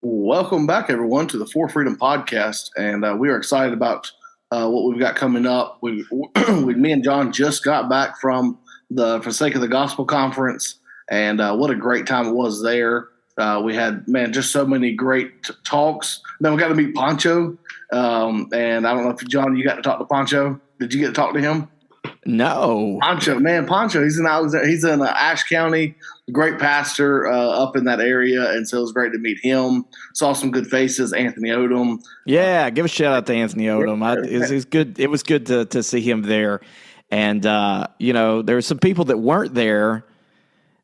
Welcome back, everyone, to the For Freedom podcast, and we are excited about what we've got coming up. Me and John just got back from the For Sake of the Gospel conference, and what a great time it was there. We had, just so many great talks. Then we got to meet Pancho, and I don't know if, John, you got to talk to Pancho. Did you get to talk to him? No. Pancho, he's in Ashe County, great pastor up in that area, and so it was great to meet him. Saw some good faces, Anthony Odom. Yeah, give a shout out to Anthony Odom. It's good. It was good to see him there, and there were some people that weren't there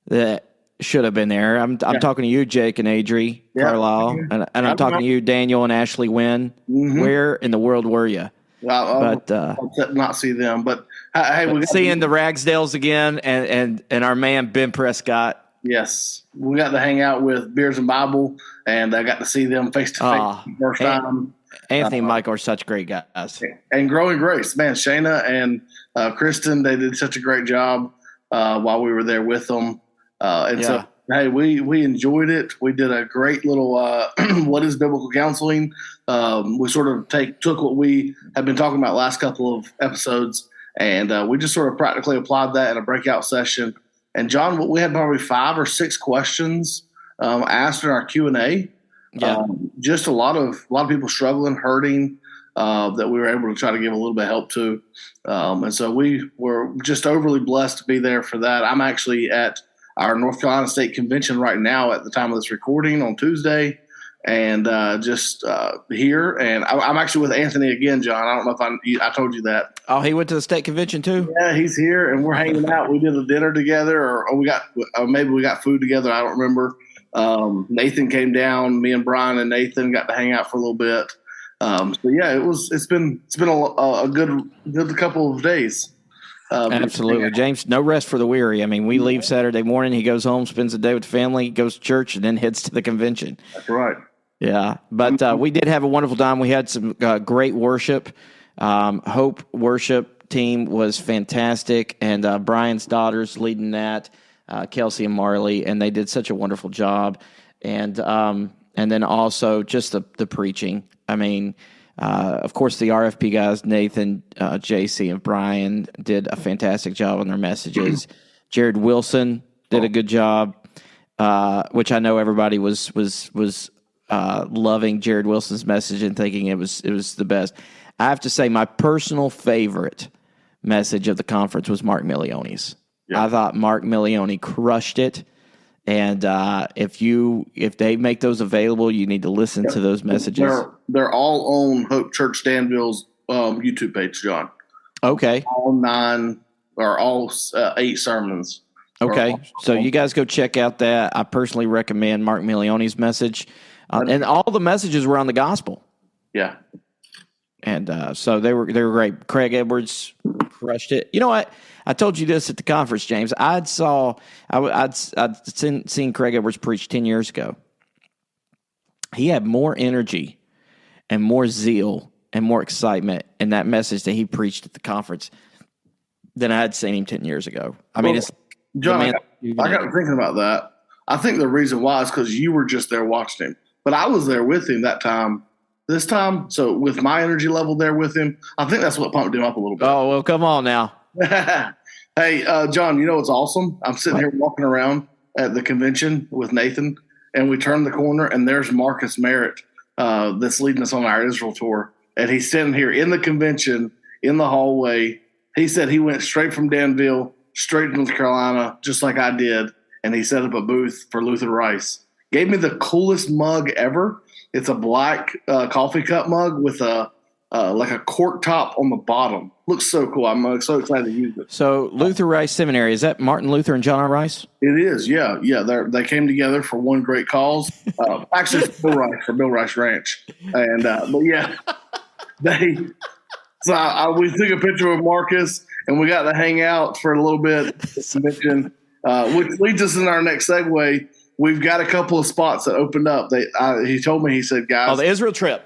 that should have been there. I'm talking to you, Jake and Adri Carlisle, and I'm talking to you, Daniel and Ashley Wynn. Mm-hmm. Where in the world were you? I'll not see them, but hey, we seeing the Ragsdales again, and our man Ben Prescott. Yes, we got to hang out with Beers and Bible, and I got to see them face to face first time. Anthony and Mike are such great guys, and Growing Grace, man. Shayna and Kristen, they did such a great job while we were there with them, So hey, we enjoyed it. We did a great little what is biblical counseling. We sort of took what we have been talking about last couple of episodes, and we just sort of practically applied that in a breakout session. And John, we had probably 5 or 6 questions asked in our Q&A. Yeah. Just a lot of people struggling, hurting, that we were able to try to give a little bit of help to. And so we were just overly blessed to be there for that. I'm actually at our North Carolina State Convention right now at the time of this recording on Tuesday, and just here. And I'm actually with Anthony again, John. I don't know if I told you that. Oh, he went to the state convention too? Yeah, he's here, and we're hanging out. We did a dinner together, or maybe we got food together. I don't remember. Nathan came down. Me and Brian and Nathan got to hang out for a little bit. It's been a good couple of days. Absolutely. James, no rest for the weary. I mean, we leave Saturday morning. He goes home, spends the day with the family, goes to church, and then heads to the convention. That's right. Yeah. But we did have a wonderful time. We had some great worship. Hope worship team was fantastic. And Brian's daughters leading that, Kelsey and Marley, and they did such a wonderful job. And then also just the preaching. I mean, of course, the RFP guys, Nathan, JC, and Brian did a fantastic job on their messages. Jared Wilson did a good job, which I know everybody was loving Jared Wilson's message and thinking it was the best. I have to say my personal favorite message of the conference was Mark Milione's. Yeah. I thought Mark Milione crushed it. And if they make those available, you need to listen to those messages. They're all on Hope Church Danville's YouTube page, John. Okay. All 9 or all 8 sermons. Okay. So you guys go check out that. I personally recommend Mark Milione's message. And all the messages were on the gospel. Yeah. And so they were great. Craig Edwards crushed it. You know what? I told you this at the conference, James. I'd seen Craig Edwards preach 10 years ago. He had more energy and more zeal and more excitement in that message that he preached at the conference than I had seen him 10 years ago. I mean, it's John. I got thinking about that. I think the reason why is because you were just there watching him, but I was there with him that time. This time, so with my energy level there with him, I think that's what pumped him up a little bit. Oh, well, come on now. Hey, John, you know what's awesome? I'm sitting here walking around at the convention with Nathan, and we turn the corner, and there's Marcus Merritt that's leading us on our Israel tour. And he's sitting here in the convention, in the hallway. He said he went straight from Danville, straight to North Carolina, just like I did, and he set up a booth for Luther Rice. Gave me the coolest mug ever. It's a black coffee cup mug with like a cork top on the bottom. Looks so cool. I'm so excited to use it. So Luther Rice Seminary, is that Martin Luther and John R. Rice? It is, yeah. They came together for one great cause. Actually, it's Bill Rice for Bill Rice Ranch. And but yeah, we took a picture of Marcus, and we got to hang out for a little bit. Mention, which leads us in our next segue. We've got a couple of spots that opened up. He told me, he said, guys. Oh, the Israel trip.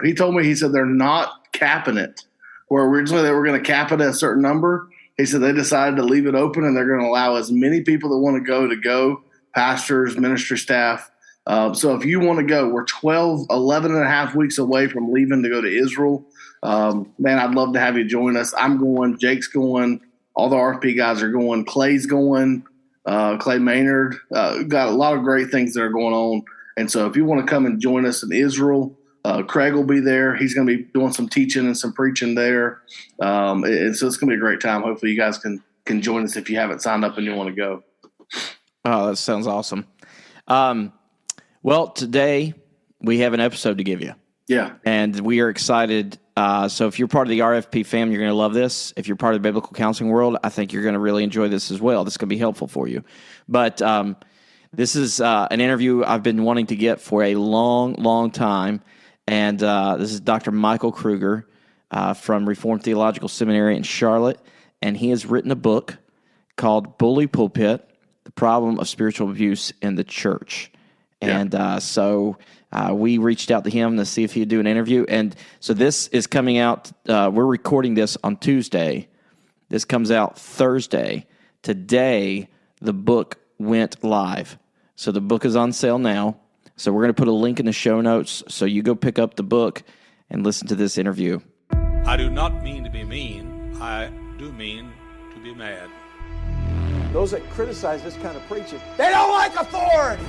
He told me, he said, they're not capping it. Where originally they were going to cap it at a certain number. He said they decided to leave it open, and they're going to allow as many people that want to go, pastors, ministry staff. So if you want to go, we're 11 and a half weeks away from leaving to go to Israel. Man, I'd love to have you join us. I'm going. Jake's going. All the RFP guys are going. Clay's going. Clay Maynard. Got a lot of great things that are going on. And so if you want to come and join us in Israel, Craig will be there. He's going to be doing some teaching and some preaching there. And so it's going to be a great time. Hopefully you guys can join us if you haven't signed up and you want to go. Oh, that sounds awesome. Well, today we have an episode to give you. Yeah. And we are excited. So if you're part of the RFP family, you're going to love this. If you're part of the biblical counseling world, I think you're going to really enjoy this as well. This is going to be helpful for you. But this is an interview I've been wanting to get for a long, long time. And this is Dr. Michael Kruger from Reformed Theological Seminary in Charlotte. And he has written a book called Bully Pulpit, The Problem of Spiritual Abuse in the Church. Yeah. And so we reached out to him to see if he'd do an interview. And so this is coming out. We're recording this on Tuesday. This comes out Thursday. Today, the book went live. So the book is on sale now. So we're going to put a link in the show notes. So you go pick up the book and listen to this interview. I do not mean to be mean. I do mean to be mad. Those that criticize this kind of preaching, they don't like authority.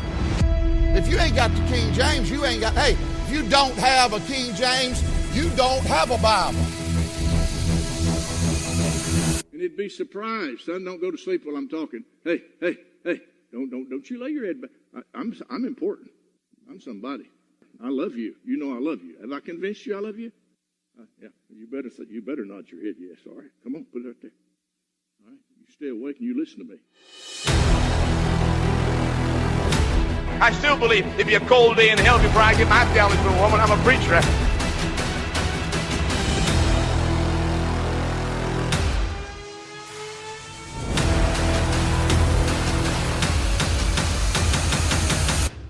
If you ain't got the King James, you ain't got, hey, if you don't have a King James, you don't have a Bible. And he'd be surprised. Son, don't go to sleep while I'm talking. Hey, don't you lay your head back. I'm important. I'm somebody. I love you. You know I love you. Have I convinced you I love you? Yeah. You better nod your head. Yes. All right. Come on, put it up there. All right. You stay awake and you listen to me. I still believe it'd be a cold day in hell before I get my theology from a woman. I'm a preacher.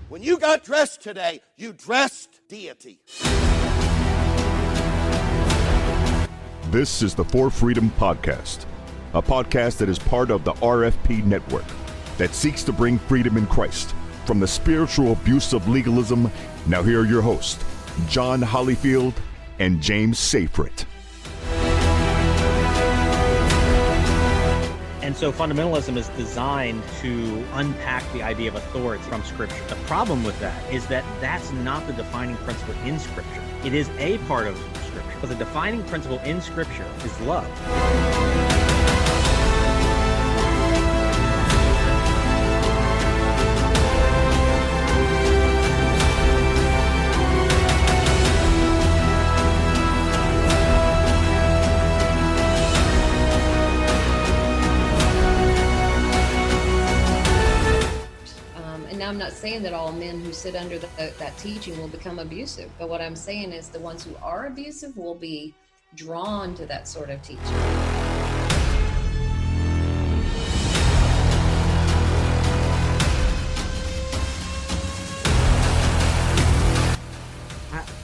When you got dressed today, you dressed deity. This is the For Freedom Podcast, a podcast that is part of the RFP network that seeks to bring freedom in Christ from the spiritual abuse of legalism. Now here are your hosts, John Hollyfield and James Seyfried. And so fundamentalism is designed to unpack the idea of authority from Scripture. The problem with that is that that's not the defining principle in Scripture. It is a part of Scripture, but the defining principle in Scripture is love. I'm not saying that all men who sit under that teaching will become abusive, but what I'm saying is the ones who are abusive will be drawn to that sort of teaching.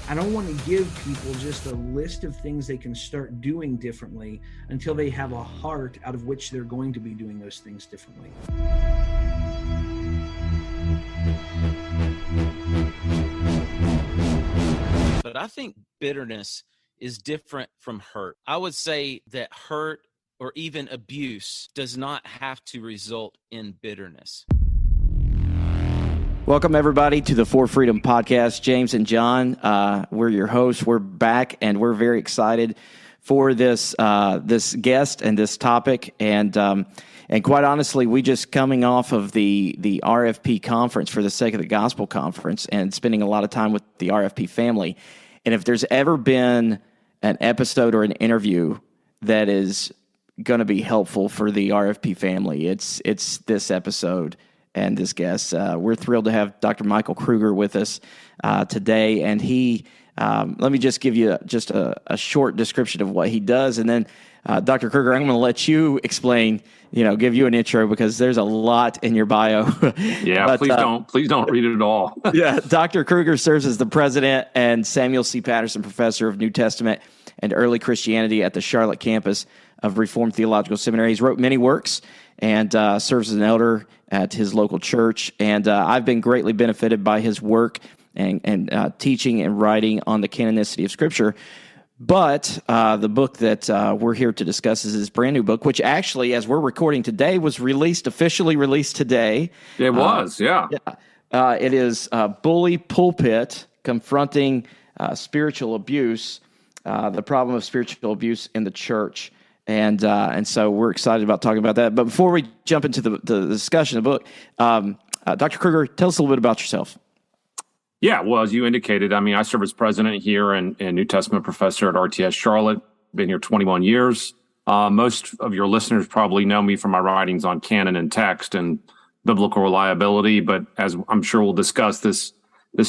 I don't want to give people just a list of things they can start doing differently until they have a heart out of which they're going to be doing those things differently. But I think bitterness is different from hurt. I would say that hurt or even abuse does not have to result in bitterness. Welcome, everybody, to the For Freedom Podcast. James and Jon, we're your hosts. We're back, and we're very excited for this guest and this topic. And quite honestly, we just coming off of the RFP conference for the Sake of the Gospel conference and spending a lot of time with the RFP family. And if there's ever been an episode or an interview that is going to be helpful for the RFP family, it's this episode and this guest. We're thrilled to have Dr. Michael Kruger with us today. And he, let me just give you just a short description of what he does. And then, Dr. Kruger, I'm going to let you explain, give you an intro because there's a lot in your bio. Yeah, but, please don't read it all. Yeah, Dr. Kruger serves as the president and Samuel C. Patterson Professor of New Testament and Early Christianity at the Charlotte campus of Reformed Theological Seminary. He's wrote many works and serves as an elder at his local church. And I've been greatly benefited by his work and teaching and writing on the canonicity of Scripture. But the book that we're here to discuss is his brand new book, which actually, as we're recording today, was officially released today. It was, yeah. It is Bully Pulpit, Confronting Spiritual Abuse, the Problem of Spiritual Abuse in the Church. And so we're excited about talking about that. But before we jump into the discussion of the book, Dr. Kruger, tell us a little bit about yourself. Yeah, well, as you indicated, I mean, I serve as president here and New Testament professor at RTS Charlotte. Been here 21 years. Most of your listeners probably know me from my writings on canon and text and biblical reliability. But as I'm sure we'll discuss, this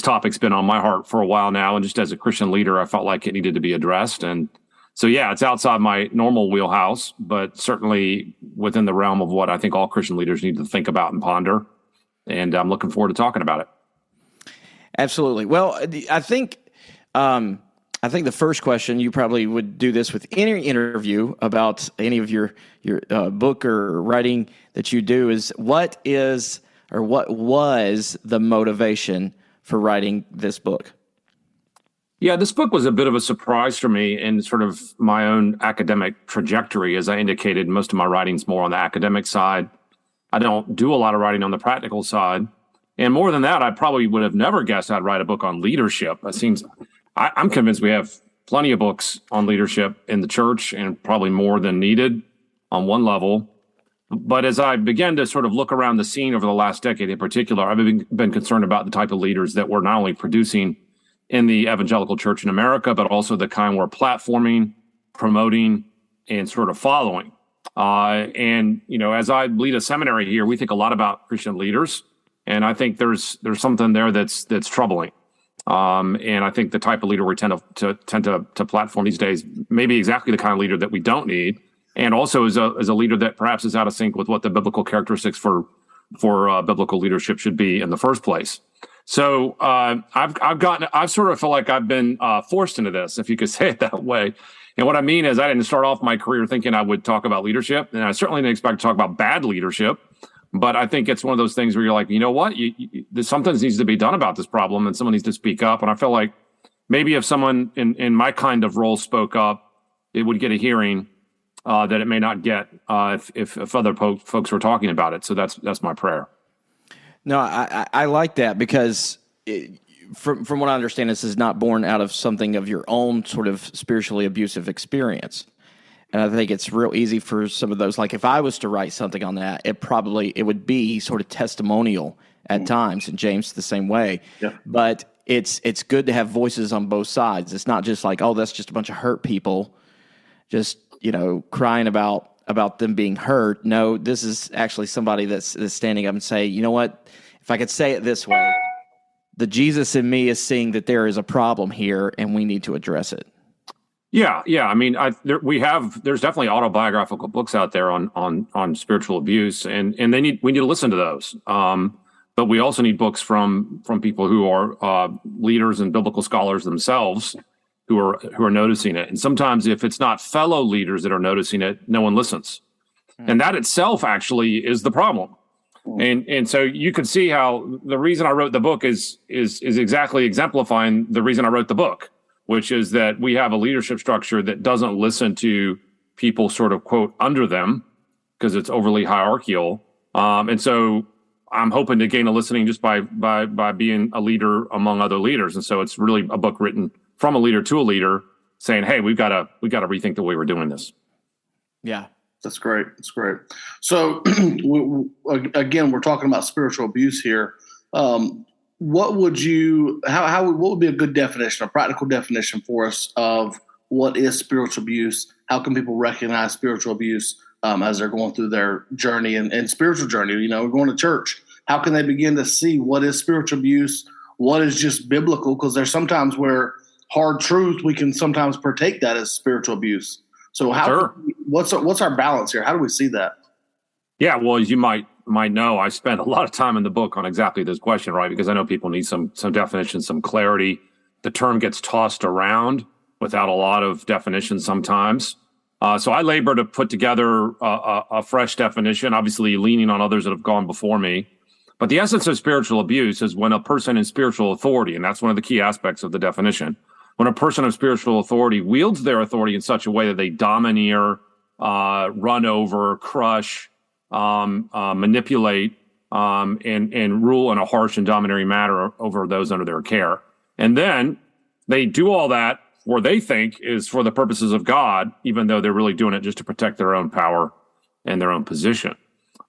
topic's been on my heart for a while now. And just as a Christian leader, I felt like it needed to be addressed. And so, yeah, it's outside my normal wheelhouse, but certainly within the realm of what I think all Christian leaders need to think about and ponder. And I'm looking forward to talking about it. Absolutely. Well, I think the first question, you probably would do this with any interview about any of your book or writing that you do, is what was the motivation for writing this book? Yeah, this book was a bit of a surprise for me in sort of my own academic trajectory. As I indicated, most of my writing's more on the academic side. I don't do a lot of writing on the practical side. And more than that, I probably would have never guessed I'd write a book on leadership. I'm convinced we have plenty of books on leadership in the church, and probably more than needed on one level. But as I began to sort of look around the scene over the last decade in particular, I've been concerned about the type of leaders that we're not only producing in the evangelical church in America, but also the kind we're platforming, promoting, and sort of following. And, you know, as I lead a seminary here, we think a lot about Christian leaders. And I think there's something there that's troubling. And I think the type of leader we tend to platform these days may be exactly the kind of leader that we don't need, and also is a leader that perhaps is out of sync with what the biblical characteristics for biblical leadership should be in the first place. So I've sort of felt like I've been forced into this, if you could say it that way. And what I mean is, I didn't start off my career thinking I would talk about leadership, and I certainly didn't expect to talk about bad leadership. But I think it's one of those things where you're like, you know what, something needs to be done about this problem, and someone needs to speak up. And I feel like maybe if someone in my kind of role spoke up, it would get a hearing that it may not get if other folks were talking about it. So that's my prayer. No, I like that, because from what I understand, this is not born out of something of your own sort of spiritually abusive experience. And I think it's real easy for some of those, like if I was to write something on that, it would be sort of testimonial at times, and James the same way. Yeah. But it's good to have voices on both sides. It's not just like, oh, that's just a bunch of hurt people just, crying about them being hurt. No, this is actually somebody that's standing up and say, you know what, if I could say it this way, the Jesus in me is seeing that there is a problem here and we need to address it. Yeah. I mean, there's definitely autobiographical books out there on spiritual abuse, and we need to listen to those. But we also need books from people who are leaders and biblical scholars themselves who are noticing it. And sometimes if it's not fellow leaders that are noticing it, no one listens. And that itself actually is the problem. And so you could see how the reason I wrote the book is exactly exemplifying the reason I wrote the book, which is that we have a leadership structure that doesn't listen to people sort of, quote, under them, because it's overly hierarchical. And so I'm hoping to gain a listening just by being a leader among other leaders. And so it's really a book written from a leader to a leader saying, hey, we've got to rethink the way we're doing this. Yeah. That's great. That's great. So again, we're talking about spiritual abuse here. What would be a good definition, a practical definition for us of what is spiritual abuse? How can people recognize spiritual abuse as they're going through their journey and spiritual journey? We're going to church. How can they begin to see what is spiritual abuse? What is just biblical? Because there's sometimes where hard truth, we can sometimes partake that as spiritual abuse. So what's our balance here? How do we see that? Yeah, well, as you might know, I spent a lot of time in the book on exactly this question, right? Because I know people need some definition, some clarity. The term gets tossed around without a lot of definition sometimes. So I labor to put together a fresh definition, obviously leaning on others that have gone before me. But the essence of spiritual abuse is when a person in spiritual authority, and that's one of the key aspects of the definition, when a person of spiritual authority wields their authority in such a way that they domineer, run over, crush, manipulate, and rule in a harsh and domineering manner over those under their care. And then they do all that where they think is for the purposes of God, even though they're really doing it just to protect their own power and their own position.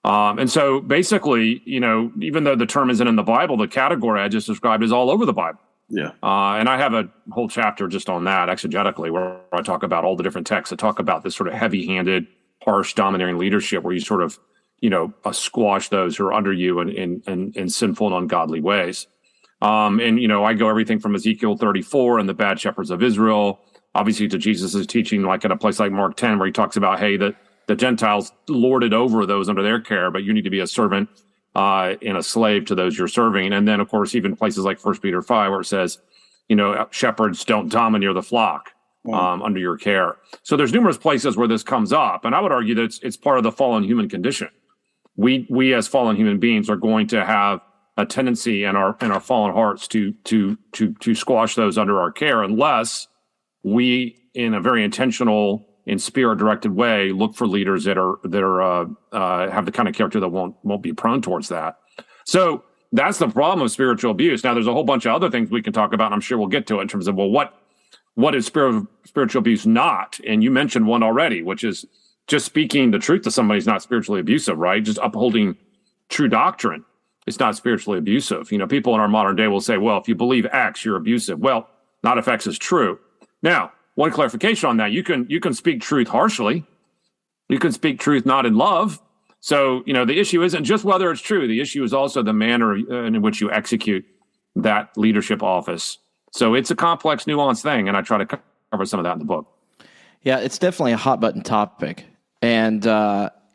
And so basically, even though the term isn't in the Bible, the category I just described is all over the Bible. Yeah. And I have a whole chapter just on that exegetically, where I talk about all the different texts that talk about this sort of heavy-handed, harsh, domineering leadership, where you sort of, squash those who are under you in sinful and ungodly ways. I go everything from Ezekiel 34 and the bad shepherds of Israel, obviously to Jesus' teaching, like at a place like Mark 10, where he talks about, hey, that the Gentiles lord it over those under their care, but you need to be a servant and a slave to those you're serving. And then, of course, even places like 1 Peter 5, where it says, shepherds don't domineer the flock under your care. So there's numerous places where this comes up. And I would argue that it's part of the fallen human condition. We as fallen human beings are going to have a tendency in our fallen hearts to squash those under our care, unless we, in a very intentional and spirit-directed way, look for leaders that have the kind of character that won't be prone towards that. So that's the problem of spiritual abuse. Now, there's a whole bunch of other things we can talk about, and I'm sure we'll get to it in terms of, what is spiritual abuse not? And you mentioned one already, which is just speaking the truth to somebody is not spiritually abusive, right? Just upholding true doctrine. It's not spiritually abusive. People in our modern day will say, well, if you believe X, you're abusive. Well, not if X is true. Now, one clarification on that, you can speak truth harshly. You can speak truth not in love. So, the issue isn't just whether it's true. The issue is also the manner in which you execute that leadership office. So it's a complex, nuanced thing, and I try to cover some of that in the book. Yeah, it's definitely a hot button topic. And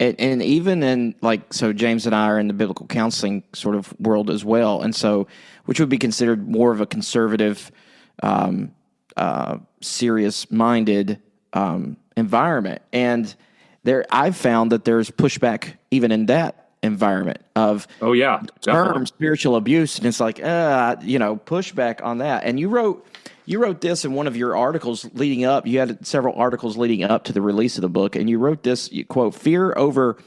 even in so James and I are in the biblical counseling sort of world as well. And so, which would be considered more of a conservative, serious minded, environment. And I've found that there's pushback even in that environment of, term spiritual abuse. And it's pushback on that. And you wrote this in one of your articles leading up. You had several articles leading up to the release of the book, and you wrote this, quote, "Fear over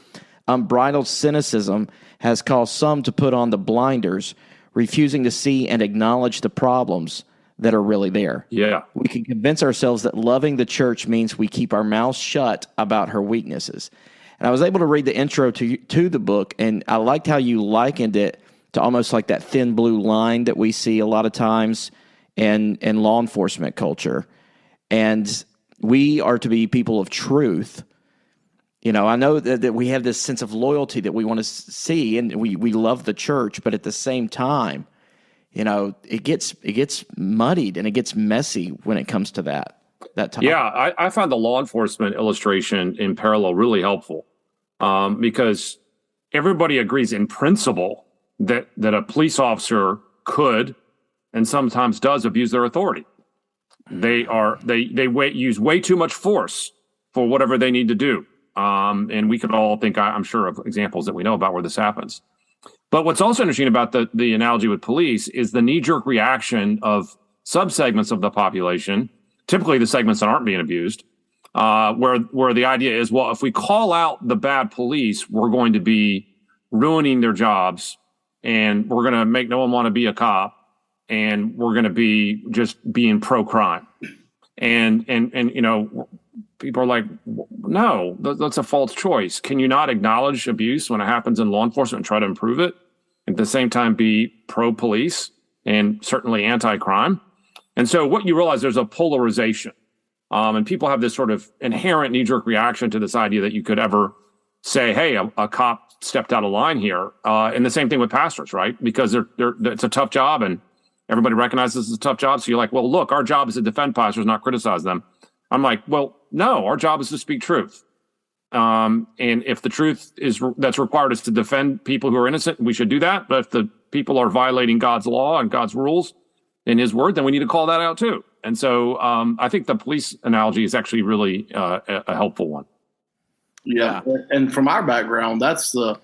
unbridled cynicism has caused some to put on the blinders, refusing to see and acknowledge the problems that are really there. Yeah. We can convince ourselves that loving the church means we keep our mouths shut about her weaknesses." And I was able to read the intro to the book, and I liked how you likened it to almost like that thin blue line that we see a lot of times in law enforcement culture. And we are to be people of truth. I know that we have this sense of loyalty that we want to see, and we love the church, but at the same time, it gets muddied and it gets messy when it comes to that topic. Yeah, I found the law enforcement illustration in parallel really helpful, because everybody agrees in principle that a police officer could and sometimes does abuse their authority. They use way too much force for whatever they need to do. And we could all think, I'm sure, of examples that we know about where this happens. But what's also interesting about the analogy with police is the knee-jerk reaction of subsegments of the population, typically the segments that aren't being abused, where the idea is, well, if we call out the bad police, we're going to be ruining their jobs, and we're going to make no one want to be a cop, and we're going to be just being pro-crime. And people are like, no, that's a false choice. Can you not acknowledge abuse when it happens in law enforcement and try to improve it? At the same time, be pro-police and certainly anti-crime. And so what you realize, there's a polarization. And people have this sort of inherent knee-jerk reaction to this idea that you could ever say, hey, a cop stepped out of line here. And the same thing with pastors, right? Because it's a tough job, and everybody recognizes it's a tough job. So you're like, well, look, our job is to defend pastors, not criticize them. I'm like, well, no, our job is to speak truth. And if the truth that's required is to defend people who are innocent, we should do that. But if the people are violating God's law and God's rules, in his word, then we need to call that out too. And so I think the police analogy is actually really a helpful one. Yeah. And from our background, that's the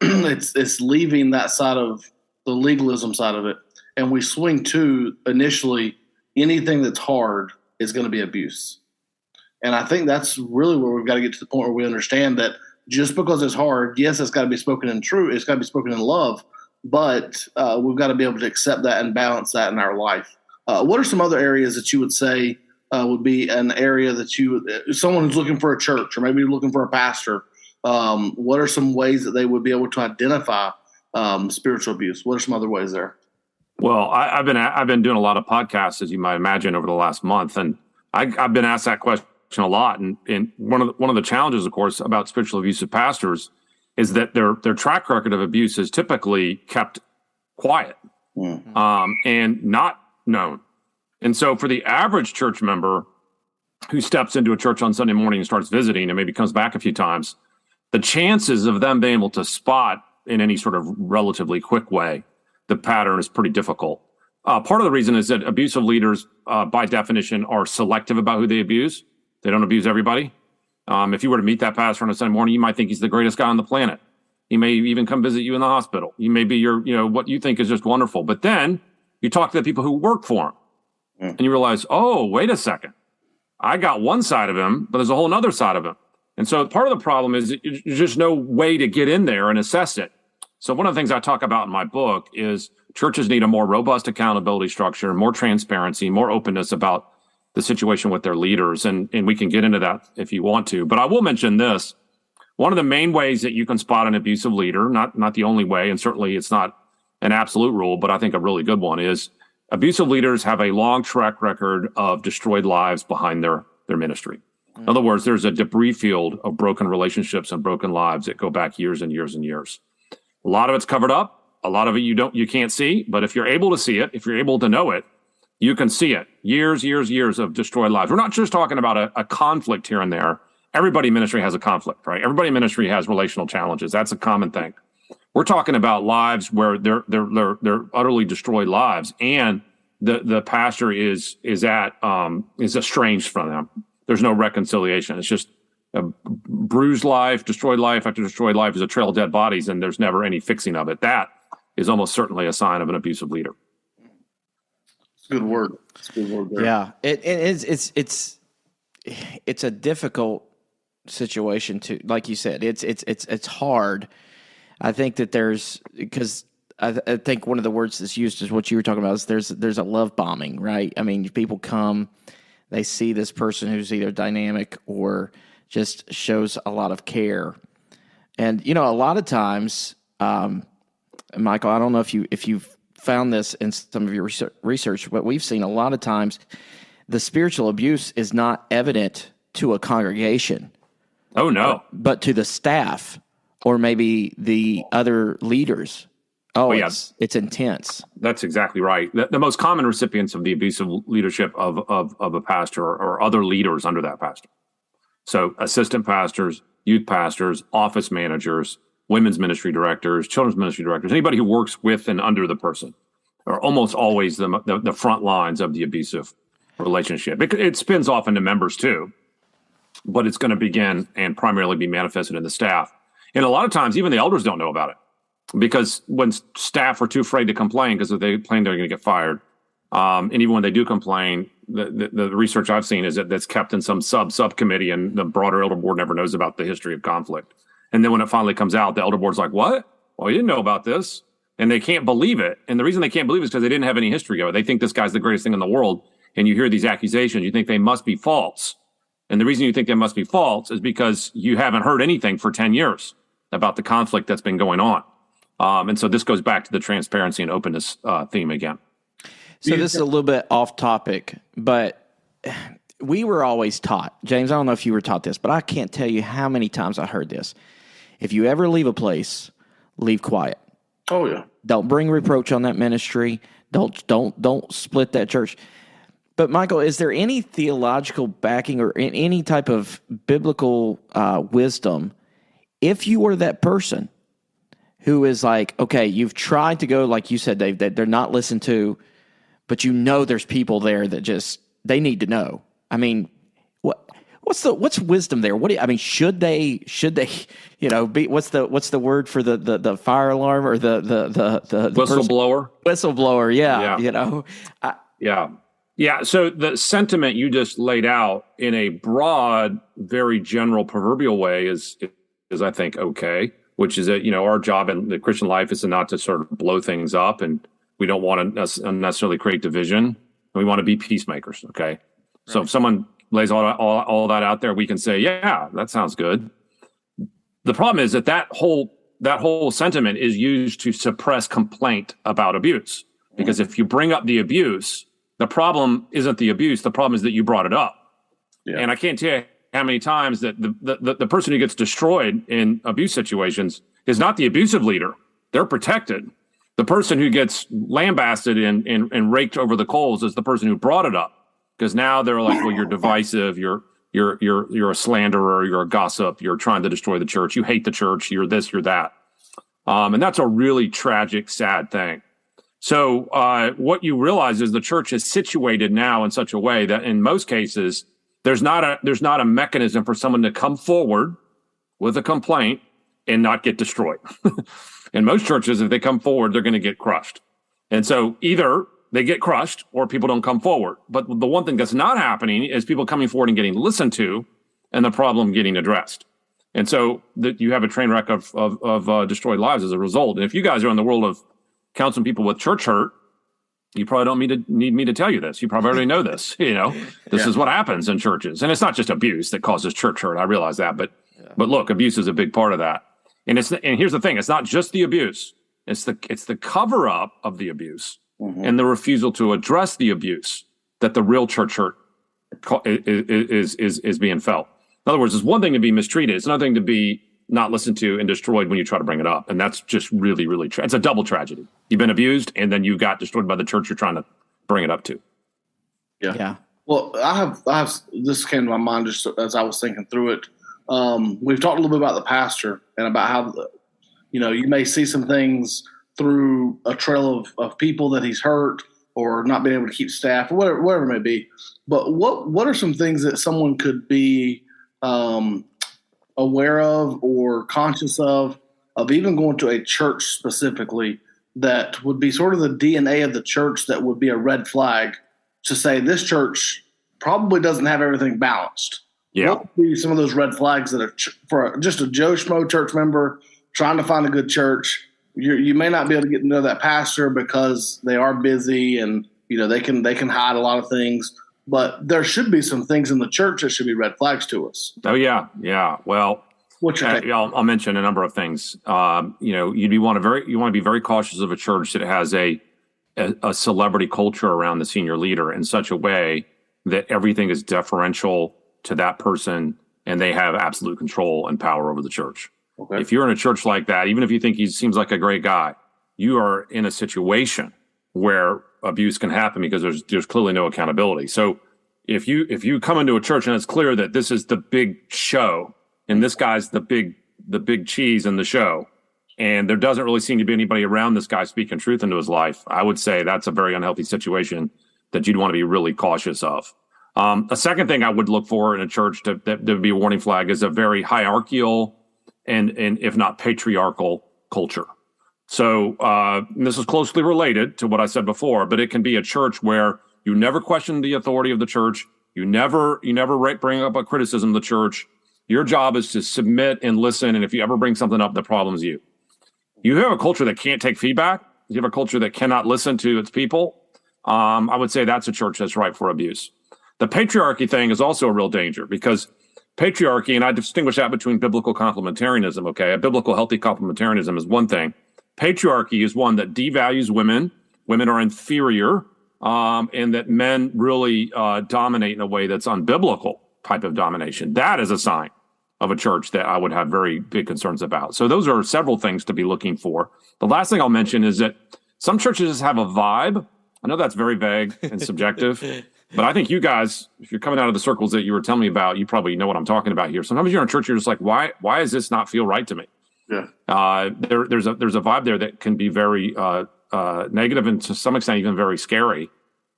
it's leaving that side of the legalism side of it. And we swing to initially anything that's hard is going to be abuse. And I think that's really where we've got to get to the point where we understand that just because it's hard, yes, it's got to be spoken in truth. It's got to be spoken in love, but we've got to be able to accept that and balance that in our life. What are some other areas that you would say would be an area that someone who's looking for a church or maybe looking for a pastor, what are some ways that they would be able to identify spiritual abuse? What are some other ways there? Well, I've been doing a lot of podcasts, as you might imagine, over the last month, and I've been asked that question a lot. And one of the challenges, of course, about spiritual abusive pastors is that their track record of abuse is typically kept quiet and not known. And so for the average church member who steps into a church on Sunday morning and starts visiting and maybe comes back a few times, the chances of them being able to spot in any sort of relatively quick way the pattern is pretty difficult. Part of the reason is that abusive leaders, by definition, are selective about who they abuse. They don't abuse everybody. If you were to meet that pastor on a Sunday morning, you might think he's the greatest guy on the planet. He may even come visit you in the hospital. He may be what you think is just wonderful. But then you talk to the people who work for him and you realize, oh, wait a second. I got one side of him, but there's a whole other side of him. And so part of the problem is there's just no way to get in there and assess it. So one of the things I talk about in my book is churches need a more robust accountability structure, more transparency, more openness about the situation with their leaders. And we can get into that if you want to. But I will mention this. One of the main ways that you can spot an abusive leader, not the only way, and certainly it's not an absolute rule, but I think a really good one, is abusive leaders have a long track record of destroyed lives behind their ministry. In other words, there's a debris field of broken relationships and broken lives that go back years and years and years. A lot of it's covered up. A lot of it you can't see. But if you're able to see it, if you're able to know it, you can see it. Years of destroyed lives. We're not just talking about a conflict here and there. Everybody in ministry has a conflict, right? Everybody in ministry has relational challenges. That's a common thing. We're talking about lives where they're utterly destroyed lives, and the pastor is estranged from them. There's no reconciliation. It's just a bruised life, destroyed life after destroyed life is a trail of dead bodies, and there's never any fixing of it. That is almost certainly a sign of an abusive leader. It's a good word. It's a good word there. Yeah, it's a difficult situation to, like you said, it's hard. I think that because I think one of the words that's used is what you were talking about, is there's a love bombing, right? I mean, people come, they see this person who's either dynamic or just shows a lot of care. And, a lot of times, Michael, I don't know if you've found this in some of your research, but we've seen a lot of times the spiritual abuse is not evident to a congregation. Oh, no. But to the staff or maybe the other leaders. Oh, yeah. It's intense. That's exactly right. The most common recipients of the abusive leadership of a pastor or other leaders under that pastor. So assistant pastors, youth pastors, office managers, women's ministry directors, children's ministry directors, anybody who works with and under the person are almost always the front lines of the abusive relationship. It spins off into members too, but it's going to begin and primarily be manifested in the staff. And a lot of times, even the elders don't know about it, because when staff are too afraid to complain because they claim they're going to get fired, and even when they do complain, the research I've seen is that that's kept in some subcommittee, and the broader elder board never knows about the history of conflict. And then when it finally comes out, the elder board's like, "What? Well, you didn't know about this," and they can't believe it. And the reason they can't believe it is because they didn't have any history of it. They think this guy's the greatest thing in the world, and you hear these accusations, you think they must be false. And the reason you think they must be false is because you haven't heard anything for 10 years about the conflict that's been going on. And so this goes back to the transparency and openness theme again. So this is a little bit off topic, but we were always taught, James, I don't know if you were taught this, but I can't tell you how many times I heard this. If you ever leave a place, leave quiet. Oh, yeah. Don't bring reproach on that ministry. Don't split that church. But Michael, is there any theological backing or any type of biblical wisdom if you were that person who is like, okay, you've tried to go, like you said, Dave, that they're not listened to, but there's people there that just, they need to know. I mean, what's wisdom there? Should they, be, what's the word for the fire alarm or the whistleblower? Whistleblower. Yeah. Yeah. So the sentiment you just laid out in a broad, very general proverbial way is I think okay, which is that, our job in the Christian life is not to sort of blow things up, and we don't want to unnecessarily create division. We want to be peacemakers. Okay. Right. So if someone lays all that out there, we can say, yeah, that sounds good. The problem is that whole sentiment is used to suppress complaint about abuse. Because if you bring up the abuse, the problem isn't the abuse. The problem is that you brought it up. Yeah. And I can't tell you how many times that the person who gets destroyed in abuse situations is not the abusive leader. They're protected. The person who gets lambasted and raked over the coals is the person who brought it up. Because now they're like, well, you're divisive, you're a slanderer, you're a gossip, you're trying to destroy the church, you hate the church, you're this, you're that. And that's a really tragic, sad thing. So what you realize is the church is situated now in such a way that in most cases, there's not a mechanism for someone to come forward with a complaint and not get destroyed. In most churches, if they come forward, they're going to get crushed. And so either they get crushed or people don't come forward. But the one thing that's not happening is people coming forward and getting listened to and the problem getting addressed. And so that you have a train wreck of destroyed lives as a result. And if you guys are in the world of counseling people with church hurt, you probably don't need me to tell you this. You probably already know this. This is what happens in churches. And it's not just abuse that causes church hurt. I realize that. But look, abuse is a big part of that. And here's the thing. It's not just the abuse. It's the cover up of the abuse. Mm-hmm. And the refusal to address the abuse that the real church hurt is being felt. In other words, it's one thing to be mistreated. It's another thing to be not listened to and destroyed when you try to bring it up. And that's just really, really it's a double tragedy. You've been abused and then you got destroyed by the church you're trying to bring it up to. Yeah. Well, I have this came to my mind just as I was thinking through it. We've talked a little bit about the pastor and about how, you may see some things through a trail of people that he's hurt or not being able to keep staff or whatever it may be. But what are some things that someone could be aware of or conscious of even going to a church specifically that would be sort of the DNA of the church that would be a red flag to say this church probably doesn't have everything balanced? Yeah. What would be some of those red flags that are for just a Joe Schmo church member trying to find a good church? You may not be able to get to know that pastor because they are busy and they can hide a lot of things, but there should be some things in the church that should be red flags to us. Oh yeah. Well, I'll mention a number of things. You want to be very cautious of a church that has a celebrity culture around the senior leader in such a way that everything is deferential to that person and they have absolute control and power over the church. Okay. If you're in a church like that, even if you think he seems like a great guy, you are in a situation where abuse can happen because there's clearly no accountability. So if you come into a church and it's clear that this is the big show and this guy's the big cheese in the show, and there doesn't really seem to be anybody around this guy speaking truth into his life, I would say that's a very unhealthy situation that you'd want to be really cautious of. A second thing I would look for in a church that would be a warning flag is a very hierarchical and if not patriarchal culture. So this is closely related to what I said before, but it can be a church where you never question the authority of the church. You never bring up a criticism of the church. Your job is to submit and listen. And if you ever bring something up, the problem's you. You have a culture that can't take feedback. You have a culture that cannot listen to its people. I would say that's a church that's ripe for abuse. The patriarchy thing is also a real danger because patriarchy, and I distinguish that between biblical complementarianism, okay? A biblical healthy complementarianism is one thing. Patriarchy is one that devalues women. Women are inferior, and that men really dominate in a way that's unbiblical type of domination. That is a sign of a church that I would have very big concerns about. So those are several things to be looking for. The last thing I'll mention is that some churches have a vibe. I know that's very vague and subjective, but I think you guys, if you're coming out of the circles that you were telling me about, you probably know what I'm talking about here. Sometimes you're in a church, you're just like, why does this not feel right to me? Yeah. There's a vibe there that can be very negative and to some extent even very scary.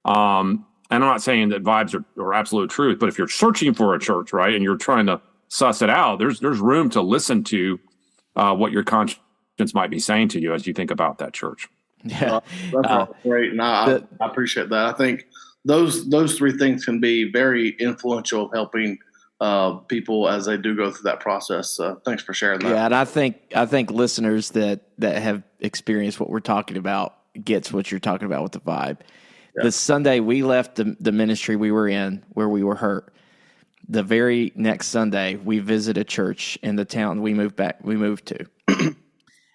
And I'm not saying that vibes are absolute truth, but if you're searching for a church, right, and you're trying to suss it out, there's room to listen to what your conscience might be saying to you as you think about that church. Yeah, that's great, and I appreciate that. I think those three things can be very influential, helping people as they do go through that process. Thanks for sharing that. Yeah, and I think listeners that have experienced what we're talking about gets what you're talking about with the vibe. Yeah. The Sunday we left the ministry we were in, where we were hurt, the very next Sunday we visit a church in the town we moved to.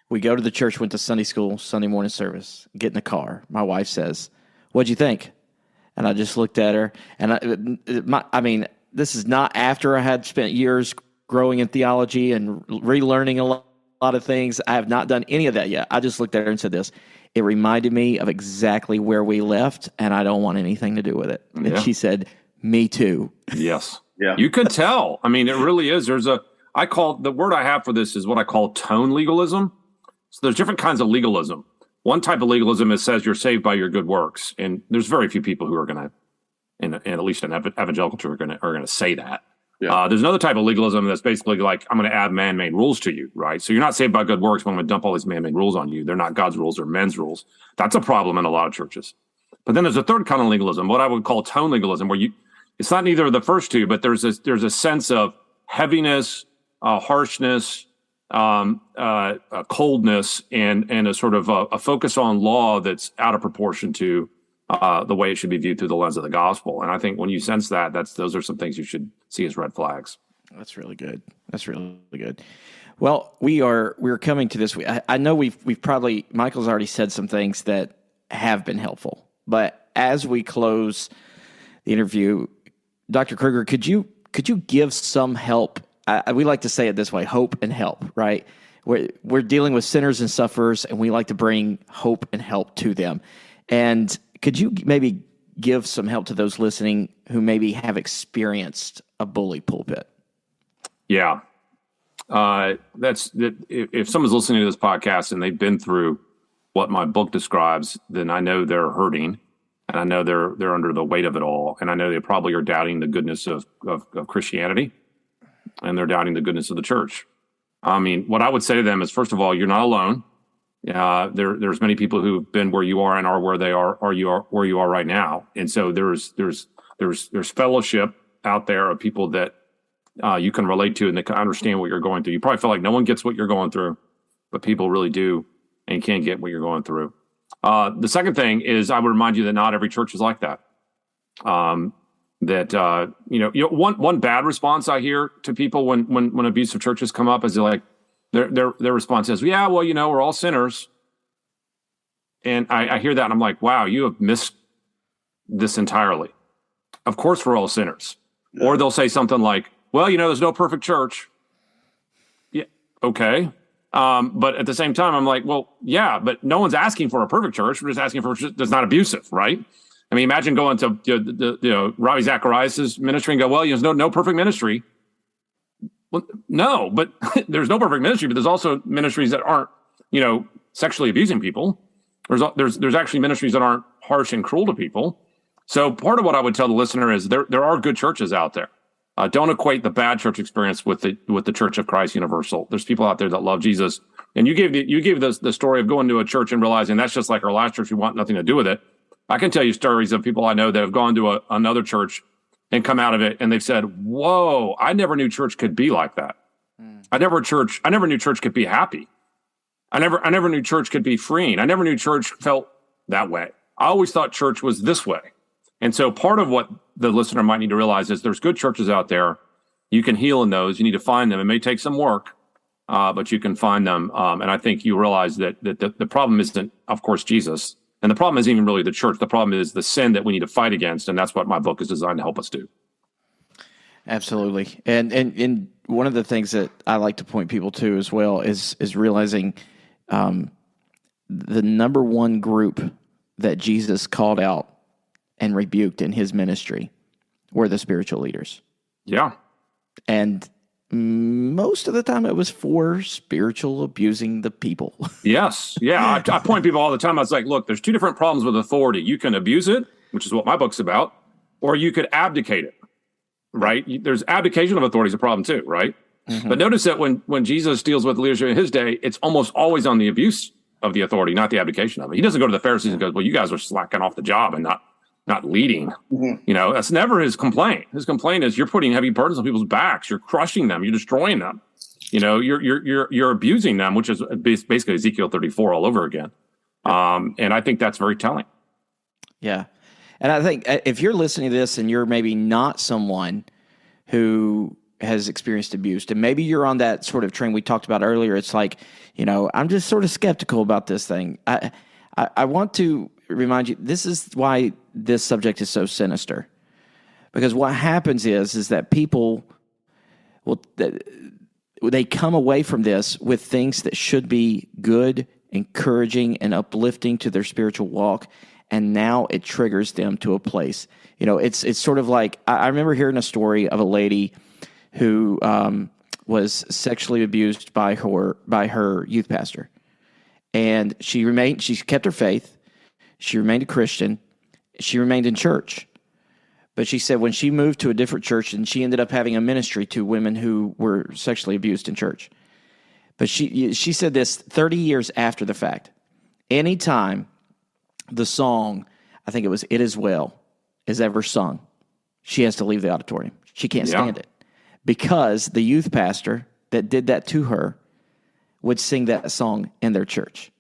We go to the church, went to Sunday school, Sunday morning service, get in the car. My wife says, "What'd you think?" And I just looked at her, and I mean, this is not after I had spent years growing in theology and relearning a lot of things. I have not done any of that yet. I just looked at her and said this. It reminded me of exactly where we left, and I don't want anything to do with it. And she said, "Me too." Yes. Yeah. You could tell. I mean, it really is. The word I have for this is what I call tone legalism. So there's different kinds of legalism. One type of legalism is says you're saved by your good works. And there's very few people who are going to, and at least in evangelical church, are going to say that. Yeah. There's another type of legalism that's basically like, I'm going to add man-made rules to you, right? So you're not saved by good works, but I'm going to dump all these man-made rules on you. They're not God's rules, they're men's rules. That's a problem in a lot of churches. But then there's a third kind of legalism, what I would call tone legalism, where it's not neither of the first two, but there's a sense of heaviness, harshness, coldness, and a sort of a focus on law that's out of proportion to the way it should be viewed through the lens of the gospel. And I think when you sense that, those are some things you should see as red flags. That's really good. That's really good. Well, we're coming to this. I know we've probably, Michael's already said some things that have been helpful, but as we close the interview, Dr. Kruger, could you give some help? We like to say it this way: hope and help, right? We're dealing with sinners and sufferers, and we like to bring hope and help to them. And could you maybe give some help to those listening who maybe have experienced a bully pulpit? Yeah. If someone's listening to this podcast and they've been through what my book describes, then I know they're hurting, and I know they're under the weight of it all, and I know they probably are doubting the goodness of Christianity, and they're doubting the goodness of the church. I mean, what I would say to them is, first of all, you're not alone. There's many people who've been where you are and are where they are, or you are where you are right now. And so there's fellowship out there of people that you can relate to and that can understand what you're going through. You probably feel like no one gets what you're going through, but people really do and can get what you're going through. The second thing is, I would remind you that not every church is like that. One bad response I hear to people when abusive churches come up is their response is, yeah, well, we're all sinners. And I hear that and I'm like, wow, you have missed this entirely. Of course we're all sinners. Yeah. Or they'll say something like, well, there's no perfect church. Yeah, okay. But at the same time, I'm like, well, yeah, but no one's asking for a perfect church. We're just asking for a church that's not abusive, right? I mean, imagine going to Ravi Zacharias' ministry and go, well, there's no perfect ministry. Well, no, but there's no perfect ministry, but there's also ministries that aren't, sexually abusing people. There's actually ministries that aren't harsh and cruel to people. So part of what I would tell the listener is there are good churches out there. Don't equate the bad church experience with the Church of Christ Universal. There's people out there that love Jesus. And you gave the story of going to a church and realizing that's just like our last church. We want nothing to do with it. I can tell you stories of people I know that have gone to another church and come out of it and they've said, whoa, I never knew church could be like that. I never knew church could be happy. I never knew church could be freeing. I never knew church felt that way. I always thought church was this way. And so part of what the listener might need to realize is there's good churches out there. You can heal in those. You need to find them. It may take some work, but you can find them. And I think you realize that the problem isn't, of course, Jesus. And the problem isn't even really the church. The problem is the sin that we need to fight against. And that's what my book is designed to help us do. Absolutely. And one of the things that I like to point people to as well is realizing the number one group that Jesus called out and rebuked in his ministry were the spiritual leaders. Yeah. And most of the time it was for spiritual abusing the people. Yes. Yeah. I point people all the time. I was like, look, there's two different problems with authority. You can abuse it which is what my book's about, or you could abdicate it, right? There's abdication of authority is a problem too, right? But notice that when Jesus deals with leadership in his day, it's almost always on the abuse of the authority, not the abdication of it. He doesn't go to the Pharisees and goes, well, you guys are slacking off the job and not leading. That's never his complaint. His complaint is you're putting heavy burdens on people's backs. You're crushing them. You're destroying them. You're abusing them, which is basically Ezekiel 34 all over again. And I think that's very telling. Yeah. And I think if you're listening to this and you're maybe not someone who has experienced abuse, and maybe you're on that sort of train we talked about earlier, it's like, I'm just sort of skeptical about this thing. I want to remind you, this is why this subject is so sinister. Because what happens is that people, they come away from this with things that should be good, encouraging, and uplifting to their spiritual walk, and now it triggers them to a place. It's sort of like, I remember hearing a story of a lady who was sexually abused by her youth pastor, and she kept her faith, she remained a Christian, she remained in church. But she said when she moved to a different church, and she ended up having a ministry to women who were sexually abused in church. But she said this 30 years after the fact. Anytime the song, I think it was "It Is Well," is ever sung, she has to leave the auditorium. She can't stand it. Because the youth pastor that did that to her would sing that song in their church.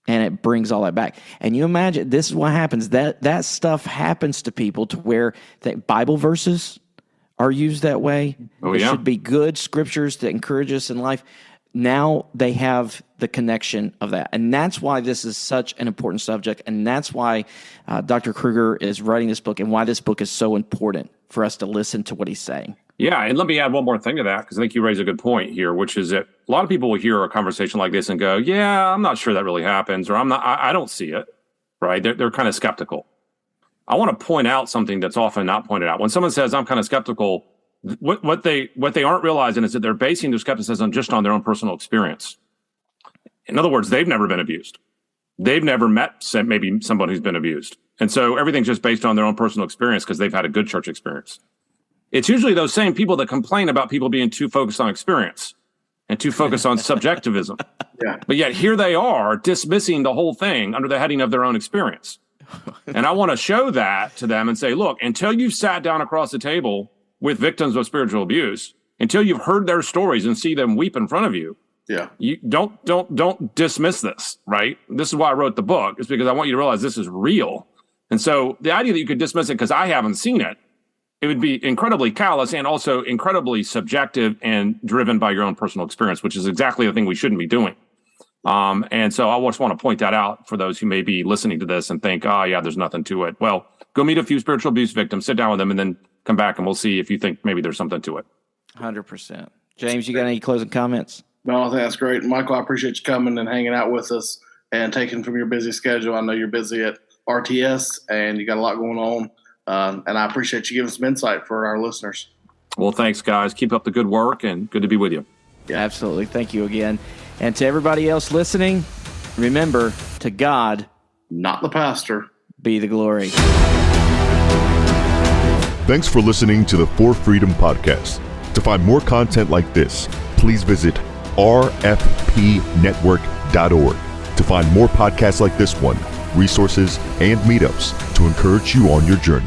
And it brings all that back. And you imagine, this is what happens. That stuff happens to people to where Bible verses are used that way. There should be good scriptures that encourage us in life. Now they have the connection of that. And that's why this is such an important subject. And that's why Dr. Kruger is writing this book, and why this book is so important for us to listen to what he's saying. Yeah, and let me add one more thing to that, because I think you raise a good point here, which is that a lot of people will hear a conversation like this and go, yeah, I'm not sure that really happens, or I don't see it, right? They're kind of skeptical. I want to point out something that's often not pointed out. When someone says, I'm kind of skeptical, what they aren't realizing is that they're basing their skepticism just on their own personal experience. In other words, they've never been abused. They've never met maybe someone who's been abused. And so everything's just based on their own personal experience because they've had a good church experience. It's usually those same people that complain about people being too focused on experience and too focused on subjectivism. But yet here they are dismissing the whole thing under the heading of their own experience. And I want to show that to them and say, look, until you've sat down across the table with victims of spiritual abuse, until you've heard their stories and see them weep in front of you, you don't dismiss this, right? This is why I wrote the book, is because I want you to realize this is real. And so the idea that you could dismiss it because I haven't seen it, it would be incredibly callous and also incredibly subjective and driven by your own personal experience, which is exactly the thing we shouldn't be doing. And so I just want to point that out for those who may be listening to this and think, oh, yeah, there's nothing to it. Well, go meet a few spiritual abuse victims, sit down with them, and then come back and we'll see if you think maybe there's something to it. 100%. James, you got any closing comments? No, I think that's great. Michael, I appreciate you coming and hanging out with us and taking from your busy schedule. I know you're busy at RTS and you got a lot going on. And I appreciate you giving some insight for our listeners. Well, thanks, guys. Keep up the good work, and good to be with you. Yeah, absolutely. Thank you again. And to everybody else listening, remember, to God, not the pastor, be the glory. Thanks for listening to the For Freedom Podcast. To find more content like this, please visit rfpnetwork.org to find more podcasts like this one, resources, and meetups to encourage you on your journey.